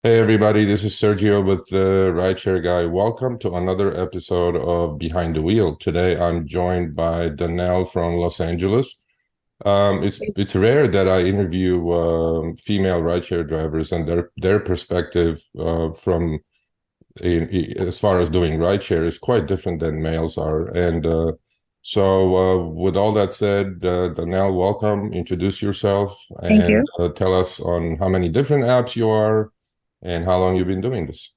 Hey everybody, this is Sergio with the RideShare Guy. Welcome to another episode of Behind the Wheel. Today I'm joined by Danelle from Los Angeles. It's rare that I interview female rideshare drivers and their perspective from as far as doing rideshare is quite different than males are. With all that said, Danelle, welcome. Introduce yourself Thank and you. tell us on how many different apps you are and how long you've been doing this.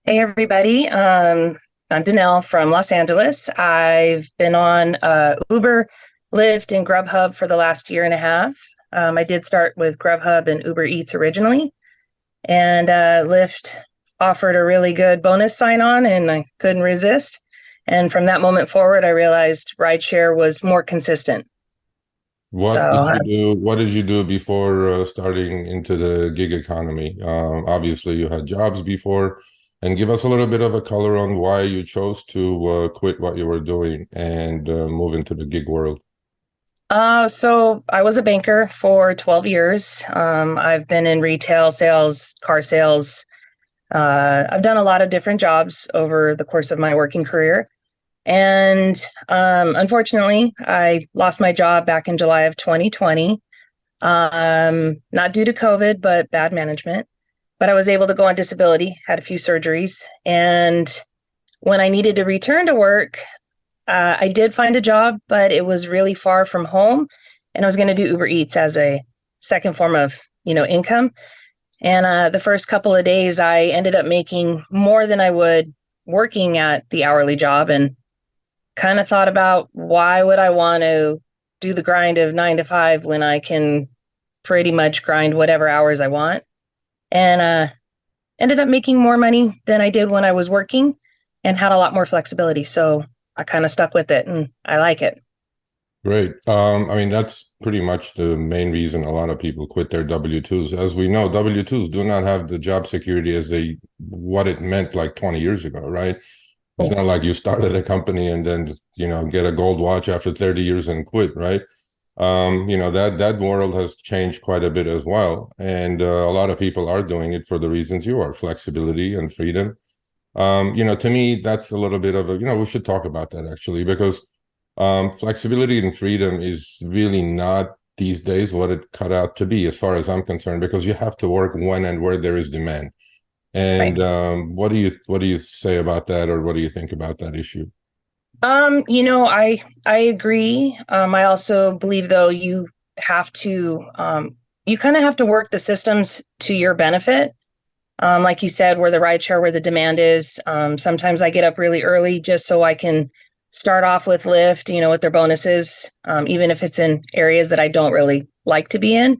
Hey, everybody. I'm Danelle from Los Angeles. I've been on Uber, Lyft, and Grubhub for the last year and a half. I did start with Grubhub and Uber Eats originally, and Lyft offered a really good bonus sign on, and I couldn't resist. And from that moment forward, I realized rideshare was more consistent. So What did you do before starting into the gig economy? Obviously, you had jobs before, and give us a little bit of a color on why you chose to quit what you were doing and move into the gig world. so I was a banker for 12 years. I've been in retail sales, car sales. I've done a lot of different jobs over the course of my working career. And unfortunately, I lost my job back in July of 2020, not due to COVID, but bad management. But I was able to go on disability, had a few surgeries. And when I needed to return to work, I did find a job, but it was really far from home. And I was going to do Uber Eats as a second form of, income. And the first couple of days, I ended up making more than I would working at the hourly job, and kind of thought about why would I want to do the grind of 9 to 5 when I can pretty much grind whatever hours I want. And ended up making more money than I did when I was working and had a lot more flexibility. So I kind of stuck with it and I like it. Great. I mean, that's pretty much the main reason a lot of people quit their W-2s. As we know, W-2s do not have the job security as what it meant like 20 years ago, right? It's not like you started a company and then, get a gold watch after 30 years and quit, right? That world has changed quite a bit as well. And a lot of people are doing it for the reasons you are, flexibility and freedom. To me, that's a little bit of we should talk about that actually, because flexibility and freedom is really not these days what it cut out to be, as far as I'm concerned, because you have to work when and where there is demand. Right. And what do you say about that, or what do you think about that issue? I agree. I also believe though have to you kind of have to work the systems to your benefit. Like you said, where the rideshare, where the demand is. Sometimes I get up really early just so I can start off with Lyft, with their bonuses, even if it's in areas that I don't really like to be in.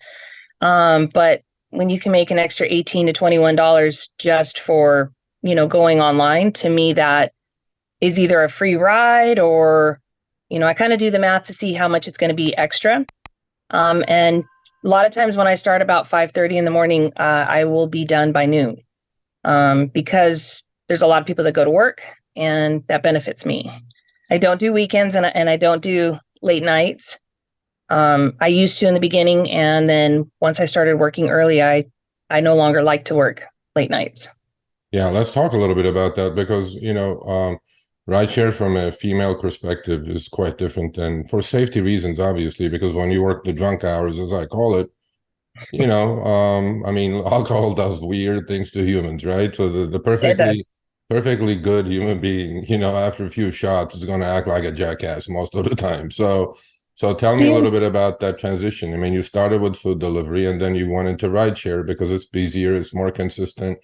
But when you can make an extra $18 to $21 just for, going online, to me, that is either a free ride or, I kind of do the math to see how much it's going to be extra. And a lot of times when I start about 5:30 in the morning, I will be done by noon, because there's a lot of people that go to work and that benefits me. I don't do weekends and I don't do late nights. I used to in the beginning, and then once I started working early, I no longer like to work late nights. Yeah, let's talk a little bit about that, because rideshare from a female perspective is quite different than, for safety reasons, obviously, because when you work the drunk hours, as I call it, I mean, alcohol does weird things to humans, right? So the It does. perfectly good human being, after a few shots is going to act like a jackass most of the time. So tell me a Yeah. little bit about that transition. I mean, you started with food delivery and then you went into rideshare because it's busier, it's more consistent.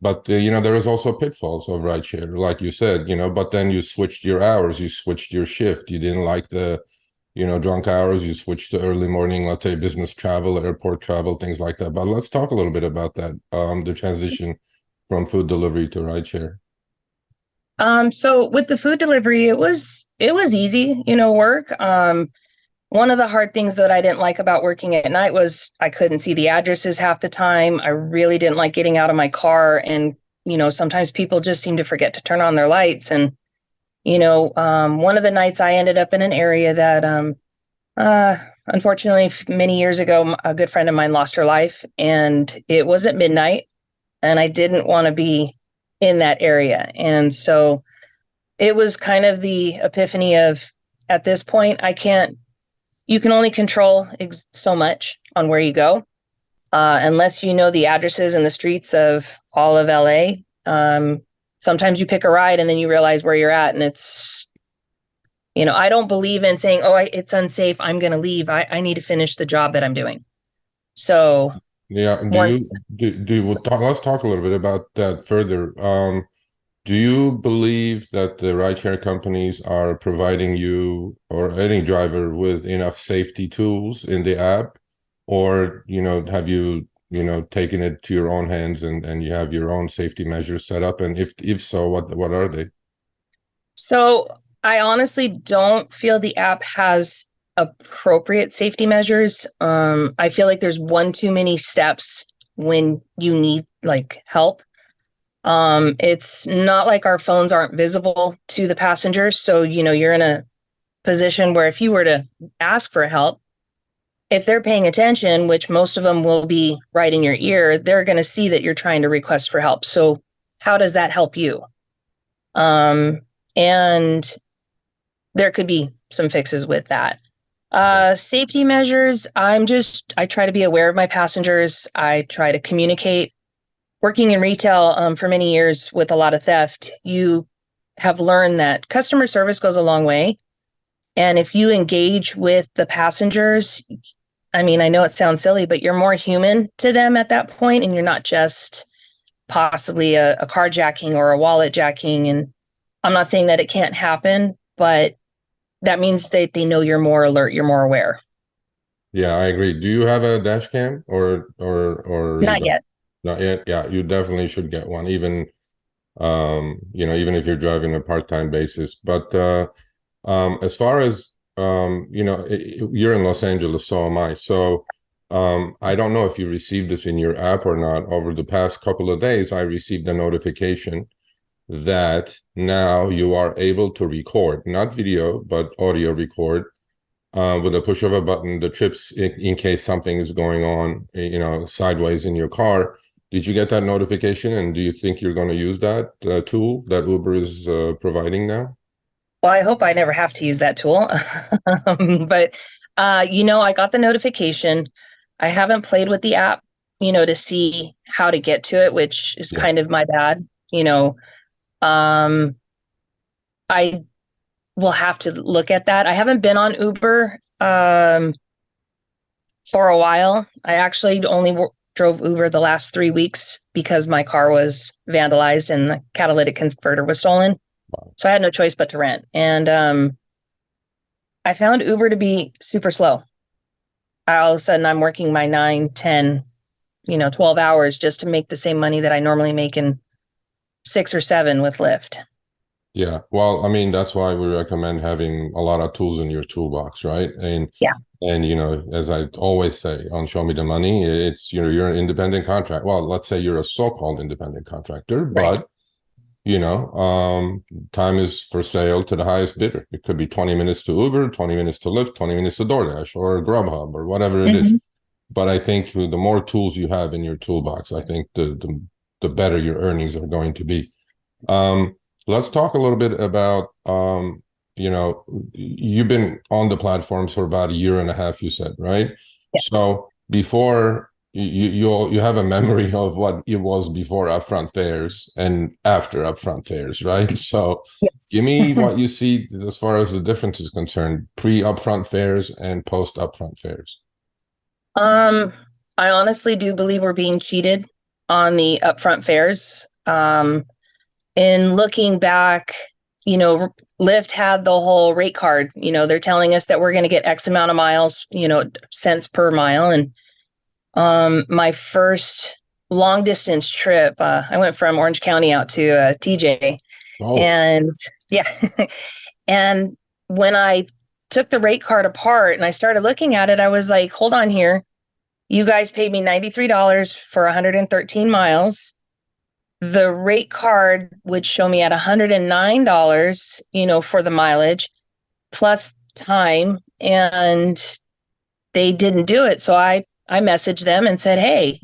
But there is also pitfalls of rideshare, like you said, but then you switched your hours, you switched your shift. You didn't like the drunk hours, you switch to early morning, let's say business travel, airport travel, things like that. But let's talk a little bit about that, the transition from food delivery to rideshare. So with the food delivery, it was easy, work. One of the hard things that I didn't like about working at night was I couldn't see the addresses half the time. I really didn't like getting out of my car, and sometimes people just seem to forget to turn on their lights. And one of the nights I ended up in an area that Unfortunately, many years ago, a good friend of mine lost her life, and it was at midnight, and I didn't want to be in that area. And so it was kind of the epiphany of, at this point, you can only control so much on where you go. Unless you know the addresses and the streets of all of LA. Sometimes you pick a ride and then you realize where you're at, and I don't believe in saying, "Oh, it's unsafe, I'm going to leave." I need to finish the job that I'm doing. So Yeah, once, let's talk a little bit about that further. Do you believe that the rideshare companies are providing you or any driver with enough safety tools in the app? Or, have you, taken it to your own hands and you have your own safety measures set up? And if so, what are they? so I honestly don't feel the app has appropriate safety measures. I feel like there's one too many steps when you need like help. It's not like our phones aren't visible to the passengers. So, you're in a position where if you were to ask for help, if they're paying attention, which most of them will be right in your ear, they're going to see that you're trying to request for help. So, how does that help you? And there could be some fixes with that. Safety measures, I try to be aware of my passengers. I try to communicate. Working in retail for many years with a lot of theft, you have learned that customer service goes a long way. And if you engage with the passengers, I mean, I know it sounds silly, but you're more human to them at that point, and you're not just possibly a carjacking or a wallet jacking. And I'm not saying that it can't happen, but that means that they know you're more alert, you're more aware. Yeah, I agree. Do you have a dash cam or you Not don't? yet. Not yet. Yeah, you definitely should get one, even even if you're driving a part-time basis. But as far as you're in Los Angeles, so am I. So I don't know if you received this in your app or not. Over the past couple of days, I received a notification that now you are able to record, not video, but audio record with a push of a button, the trips in case something is going on, sideways in your car. Did you get that notification? And do you think you're going to use that tool that Uber is providing now? Well, I hope I never have to use that tool. But, I got the notification. I haven't played with the app, to see how to get to it, which is Yeah. kind of my bad. Um, I will have to look at that. I haven't been on Uber for a while. I actually only drove Uber the last 3 weeks because my car was vandalized and the catalytic converter was stolen. So I had no choice but to rent. And I found Uber to be super slow. All of a sudden, I'm working my 9, 10, 12 hours just to make the same money that I normally make in 6 or 7 with Lyft. Yeah. Well, I mean, that's why we recommend having a lot of tools in your toolbox, right? Yeah, And as I always say on Show Me the Money, it's you're an independent contract. Well, let's say you're a so-called independent contractor, right. but time is for sale to the highest bidder. It could be 20 minutes to Uber, 20 minutes to Lyft, 20 minutes to DoorDash or Grubhub or whatever it is. Mm-hmm. But I think the more tools you have in your toolbox, I think the better your earnings are going to be. Um, let's talk a little bit about you've been on the platforms for about a year and a half, you said, right? Yeah. So before you have a memory of what it was before upfront fares and after upfront fares, right? So Yes. give me what you see as far as the difference is concerned, pre-upfront fares and post-upfront fares. Um, I honestly do believe we're being cheated on the upfront fares. In looking back, Lyft had the whole rate card. They're telling us that we're going to get X amount of miles, cents per mile. And my first long distance trip, I went from Orange County out to TJ. Oh, And yeah. And when I took the rate card apart and I started looking at it, I was like, hold on here. You guys paid me $93 for 113 miles. The rate card would show me at $109, for the mileage, plus time, and they didn't do it. So I messaged them and said, hey,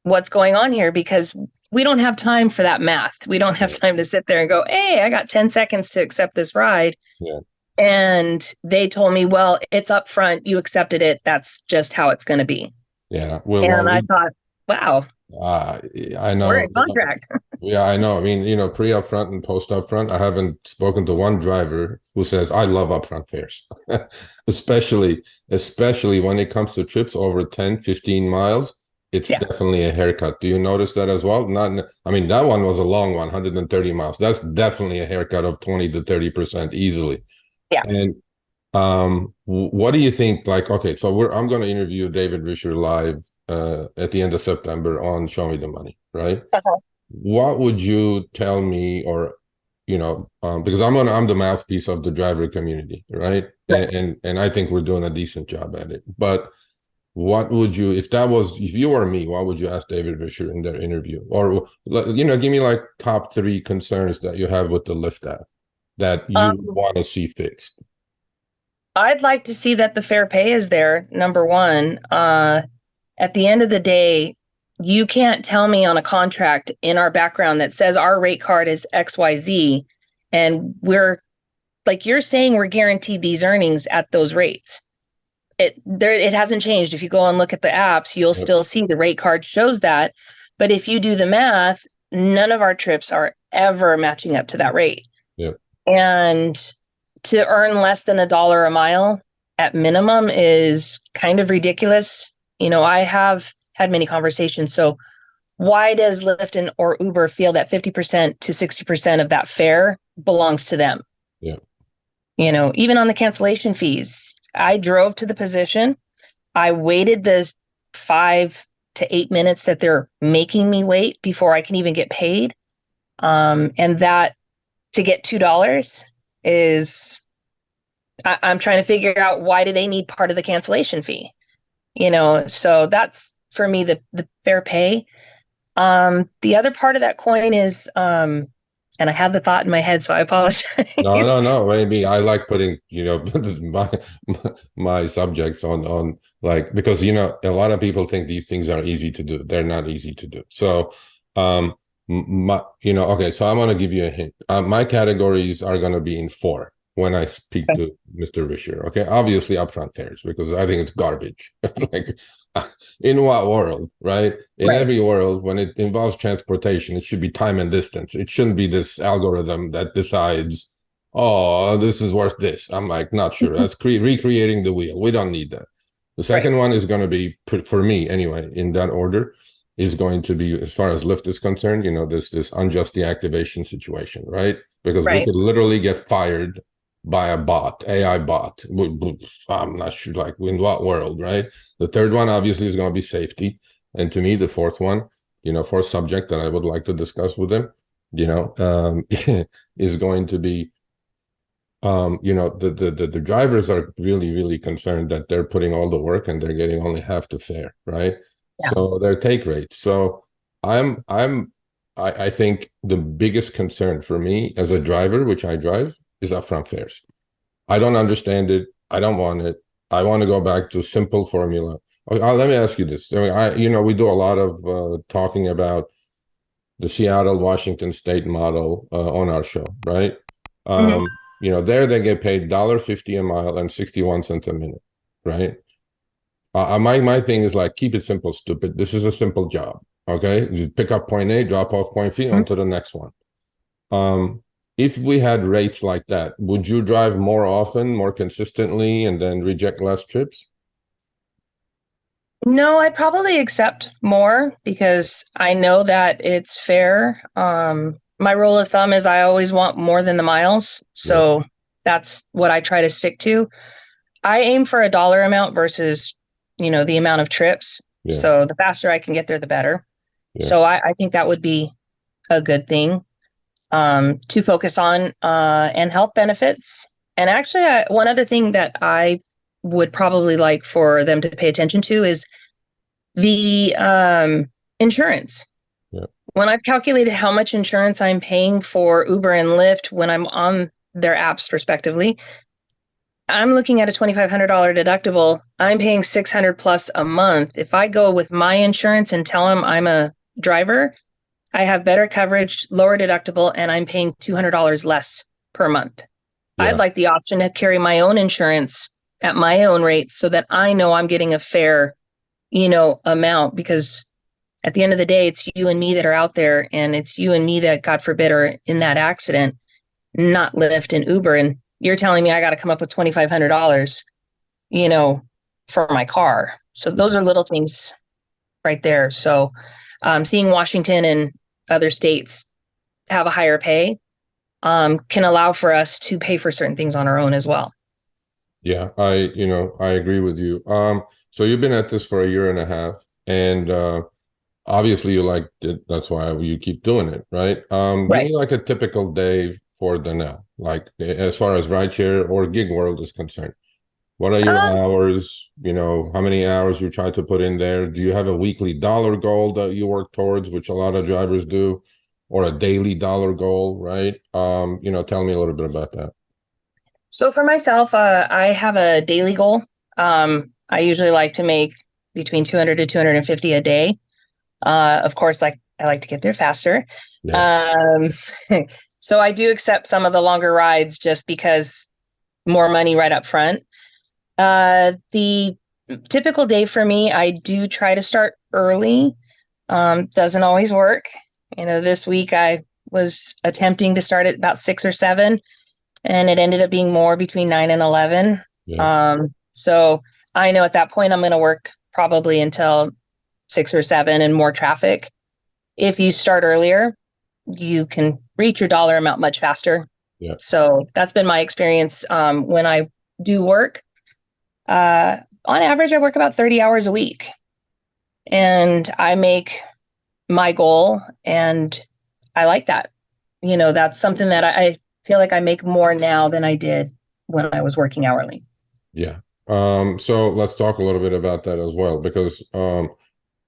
what's going on here? Because we don't have time for that math. We don't have Yeah. time to sit there and go, hey, I got 10 seconds to accept this ride. Yeah. And they told me, well, it's upfront. You accepted it. That's just how it's going to be. Yeah. Well, And I thought, wow, uh, I we're know. in contract. Yeah, I know. I mean, pre upfront and post upfront, I haven't spoken to one driver who says I love upfront fares, especially when it comes to trips over 10, 15 miles. It's Yeah. definitely a haircut. Do you notice that as well? Not, I mean, that one was a long one, 130 miles. That's definitely a haircut of 20 to 30% easily. Yeah. And what do you think? Like, okay, so I'm going to interview David Risher live at the end of September on Show Me the Money, right? Uh-huh. What would you tell me, or because I'm the mouthpiece of the driver community, right? Right. And I think we're doing a decent job at it. But what would you, if you were me, what would you ask David Risher in that interview? Or give me like top 3 concerns that you have with the Lyft app that you Um, want to see fixed. I'd like to see that the fair pay is there, number one. At the end of the day, you can't tell me on a contract in our background that says our rate card is XYZ, and we're like you're saying we're guaranteed these earnings at those rates. It hasn't changed. If you go and look at the apps, you'll Yep. still see the rate card shows that. But if you do the math, none of our trips are ever matching up to that rate. Yep. And to earn less than $1 a mile at minimum is kind of ridiculous. I have had many conversations. So why does Lyft or Uber feel that 50% to 60% of that fare belongs to them? Yeah. Even on the cancellation fees, I drove to the position. I waited the 5 to 8 minutes that they're making me wait before I can even get paid. And that to get $2 is, I'm trying to figure out why do they need part of the cancellation fee? So that's for me, the fair pay. The other part of that coin is, and I had the thought in my head, so I apologize. No. Maybe I like putting, my my subjects on like, because a lot of people think these things are easy to do. They're not easy to do. So, okay. So I'm going to give you a hint. My categories are going to be in 4 when I speak to Mr. Risher. Okay, obviously upfront fares, because I think it's garbage. Like, in what world, right? In every world, when it involves transportation, it should be time and distance. It shouldn't be this algorithm that decides, oh, this is worth this. I'm like, not sure. That's recreating the wheel. We don't need that. The second one is going to be, for me anyway, in that order, is going to be, as far as Lyft is concerned, this unjust deactivation situation, right? Because we could literally get fired by a bot, AI bot. I'm not sure, like, in what world, right? The third one obviously is going to be safety, and to me, the fourth one, fourth subject that I would like to discuss with them, is going to be, the drivers are really, really concerned that they're putting all the work and they're getting only half the fare, right? Yeah. So their take rate. So I think the biggest concern for me as a driver, which I drive, is upfront fares. I don't understand it. I don't want it. I want to go back to simple formula. Let me ask you this. I mean, we do a lot of talking about the Seattle, Washington state model on our show, right? There they get paid $1.50 a mile and 61 cents a minute, right? My thing is like, keep it simple, stupid. This is a simple job, okay? You pick up point A, drop off point B, on to the next one. If we had rates like that, would you drive more often, more consistently, and then reject less trips? No, I'd probably accept more because I know that it's fair. My rule of thumb is I always want more than the miles. So that's what I try to stick to. I aim for a dollar amount versus, the amount of trips. Yeah. So the faster I can get there, the better. Yeah. So I think that would be a good thing to focus on, and health benefits. And actually, one other thing that I would probably like for them to pay attention to is the insurance. Yeah. When I've calculated how much insurance I'm paying for Uber and Lyft when I'm on their apps respectively, I'm looking at a $2,500 deductible. I'm paying 600 plus a month. If I go with my insurance and tell them I'm a driver, I have better coverage, lower deductible, and I'm paying $200 less per month. I'd Yeah. like the option to carry my own insurance at my own rate so that I know I'm getting a fair, amount, because at the end of the day, it's you and me that are out there, and it's you and me that, God forbid, are in that accident, not Lyft and Uber. And you're telling me I got to come up with $2,500, for my car. So those are little things right there. So seeing Washington and other states have a higher pay can allow for us to pay for certain things on our own as well. Yeah, I agree with you. So you've been at this for a year and a half, and obviously you like it. That's why you keep doing it, right? Give Right. me like a typical day for Danelle, like as far as rideshare or gig world is concerned. What are your Um, hours? How many hours you try to put in there? Do you have a weekly dollar goal that you work towards, which a lot of drivers do, or a daily dollar goal, right? Tell me a little bit about that. so for myself, I have a daily goal. I usually like to make between 200 to 250 a day. Of course, like I like to get there faster. Yeah, Um, so I do accept some of the longer rides just because more money right up front. The typical day for me, I do try to start early. Doesn't always work. This week I was attempting to start at about 6 or 7, and it ended up being more between 9 and 11. yeah, So I know at that point I'm going to work probably until 6 or 7 and more traffic. If you start earlier, you can reach your dollar amount much faster. yeah, So that's been my experience when I do work. On average, I work about 30 hours a week, and I make my goal, and I like that. That's something that I feel like I make more now than I did when I was working hourly. yeah. So let's talk a little bit about that as well, because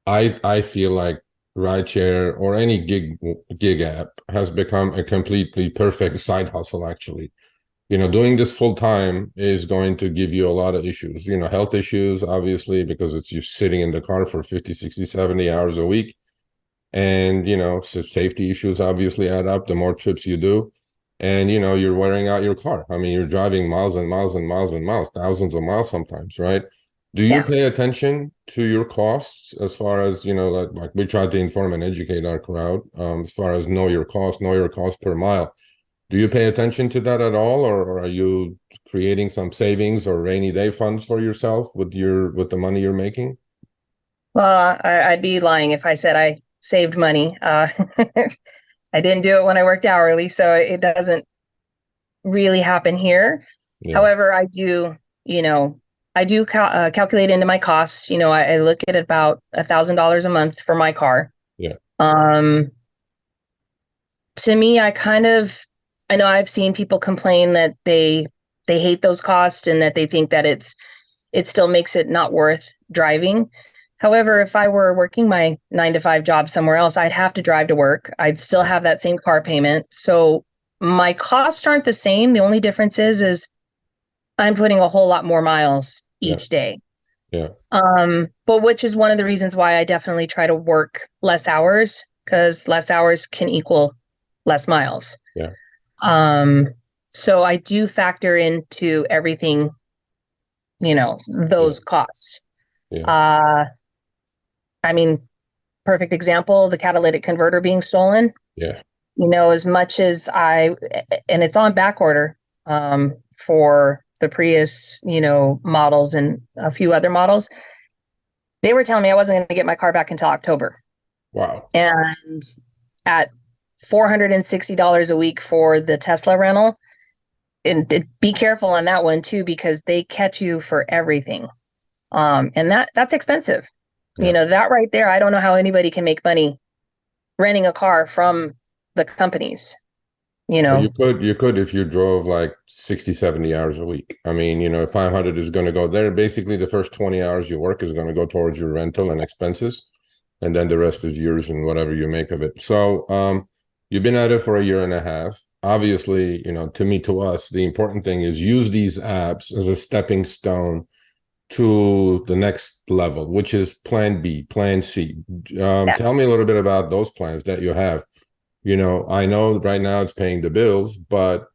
I feel like rideshare or any gig app has become a completely perfect side hustle, actually. Doing this full time is going to give you a lot of issues, health issues, obviously, because it's you sitting in the car for 50, 60, 70 hours a week. And, so safety issues obviously add up the more trips you do. And, you're wearing out your car. I mean, you're driving miles and miles and miles and miles, thousands of miles sometimes, right? Do you Yeah. pay attention to your costs as far as, like we try to inform and educate our crowd, as far as know your cost per mile? Do you pay attention to that at all, or are you creating some savings or rainy day funds for yourself with the money you're making? Well, I'd be lying if I said I saved money. I didn't do it when I worked hourly, so it doesn't really happen here. Yeah, However, I do calculate into my costs. I look at about $1,000 a month for my car. yeah, Um, to me, I know I've seen people complain that they hate those costs and that they think that it still makes it not worth driving. However, if I were working my 9 to 5 job somewhere else, I'd have to drive to work. I'd still have that same car payment. So my costs aren't the same. The only difference is I'm putting a whole lot more miles yeah, each day. yeah, But which is one of the reasons why I definitely try to work less hours, because less hours can equal less miles. yeah, Um, so I do factor into everything, yeah, those costs. yeah, Uh, I mean, perfect example, the catalytic converter being stolen. yeah, As much as and it's on back order for the Prius, models and a few other models. They were telling me I wasn't going to get my car back until October. wow, And at $460 a week for the Tesla rental, and be careful on that one too, because they catch you for everything. And that's expensive. yeah. That right there, I don't know how anybody can make money renting a car from the companies, you But know. you could if you drove like 60, 70 hours a week. I mean, 500 is going to go there. Basically, the first 20 hours you work is going to go towards your rental and expenses, and then the rest is yours and whatever you make of it. So, you've been at it for a year and a half. obviously, to me, to us, the important thing is use these apps as a stepping stone to the next level, which is plan B, plan C. Yeah. Tell me a little bit about those plans that you have. I know right now it's paying the bills, but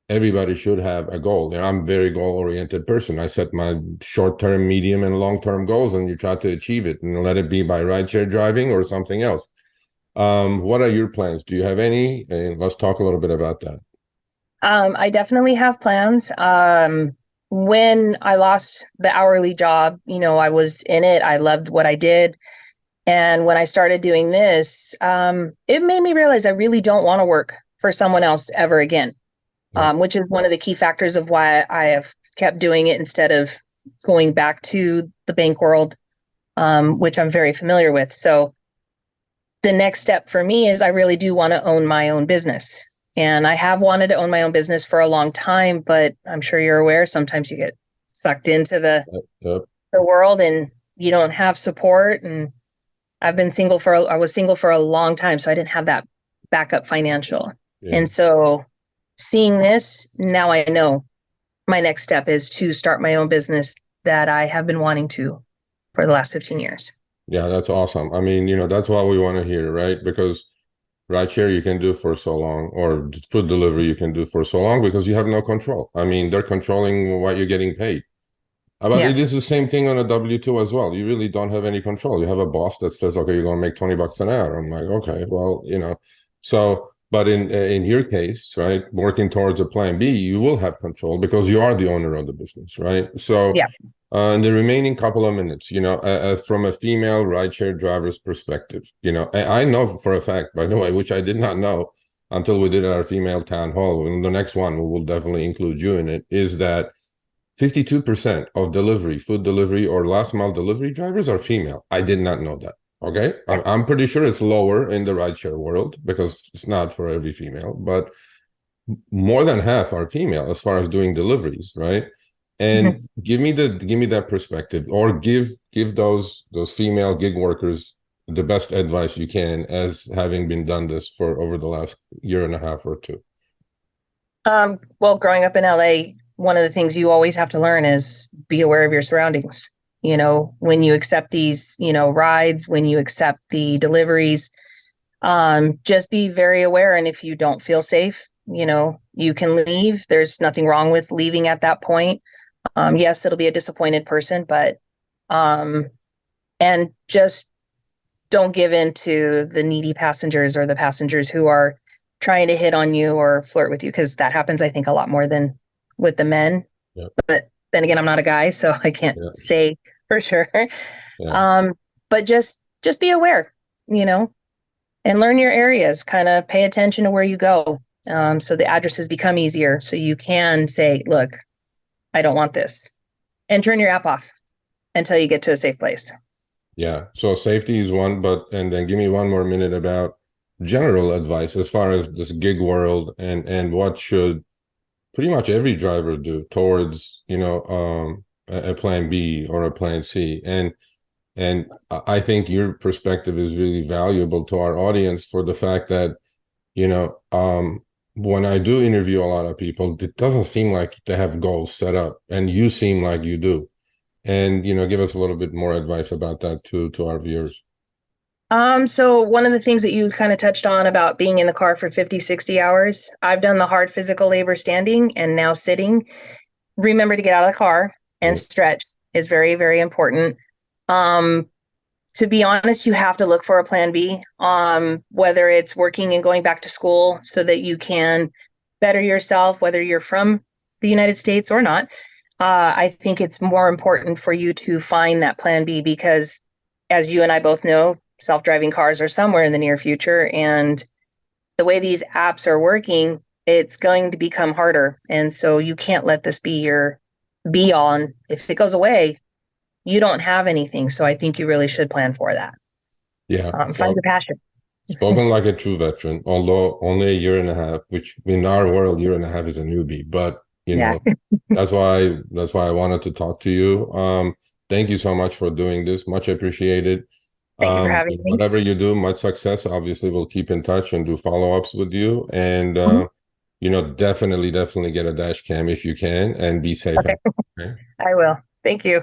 everybody should have a goal. I'm a very goal-oriented person. I set my short-term, medium, and long-term goals, and you try to achieve it, and let it be by rideshare driving or something else. What are your plans? Do you have any? And let's talk a little bit about that. I definitely have plans. When I lost the hourly job, I was in it. I loved what I did. And when I started doing this, it made me realize I really don't want to work for someone else ever again, Yeah. which is one of the key factors of why I have kept doing it instead of going back to the bank world, which I'm very familiar with. So the next step for me is I really do want to own my own business. And I have wanted to own my own business for a long time, but I'm sure you're aware sometimes you get sucked into Yep. the world and you don't have support. And I was single for a long time, so I didn't have that backup financial. Yeah. And so seeing this, now I know my next step is to start my own business that I have been wanting to for the last 15 years. Yeah, that's awesome. I mean, that's what we want to hear, right? Because rideshare you can do for so long, or food delivery you can do for so long because you have no control. I mean, they're controlling what you're getting paid. But Yeah. it is the same thing on a W-2 as well. You really don't have any control. You have a boss that says, okay, you're going to make $20 an hour. I'm like, okay, well, so, but in your case, right, working towards a plan B, you will have control because you are the owner of the business, right? So, Yeah. in the remaining couple of minutes, from a female rideshare driver's perspective, I know for a fact, by the way, which I did not know until we did our female town hall. And the next one, we will definitely include you in it, is that 52% of food delivery or last mile delivery drivers are female. I did not know that. Okay. I'm pretty sure it's lower in the rideshare world because it's not for every female, but more than half are female as far as doing deliveries, right? Mhm. And give me that perspective, or give those female gig workers the best advice you can, as having been done this for over the last year and a half or two. Well, growing up in LA, one of the things you always have to learn is be aware of your surroundings. When you accept these, rides, when you accept the deliveries, just be very aware. And if you don't feel safe, you can leave. There's nothing wrong with leaving at that point. Yes, it'll be a disappointed person, but and just don't give in to the needy passengers or the passengers who are trying to hit on you or flirt with you, because that happens, I think, a lot more than with the men. Yeah. But then again, I'm not a guy, so I can't Yeah. say for sure. Yeah. But just be aware, and learn your areas. Kind of pay attention to where you go, so the addresses become easier. So you can say, "Look, I don't want this," and turn your app off until you get to a safe place. Yeah. So safety is one, and then give me one more minute about general advice as far as this gig world, and what should pretty much every driver do towards, a plan B or a plan C. And I think your perspective is really valuable to our audience for the fact that, when I do interview a lot of people, it doesn't seem like they have goals set up, and you seem like you do. And give us a little bit more advice about that to our viewers. So one of the things that you kind of touched on about being in the car for 50, 60 hours, I've done the hard physical labor standing and now sitting. Remember to get out of the car and stretch is very, very important. To be honest, you have to look for a plan B, whether it's working and going back to school so that you can better yourself, whether you're from the United States or not. I think it's more important for you to find that plan B because, as you and I both know, self-driving cars are somewhere in the near future. And the way these apps are working, it's going to become harder. And so you can't let this be your be all. And if it goes away, you don't have anything. So I think you really should plan for that. Yeah. Find your passion. Spoken like a true veteran, although only a year and a half, which in our world, year and a half is a newbie. But Yeah. that's why I wanted to talk to you. Thank you so much for doing this. Much appreciated. Thank you for having me. Whatever you do, much success. Obviously, we'll keep in touch and do follow-ups with you. And Mhm. definitely get a dash cam if you can, and be safe. Okay, Okay? I will. Thank you.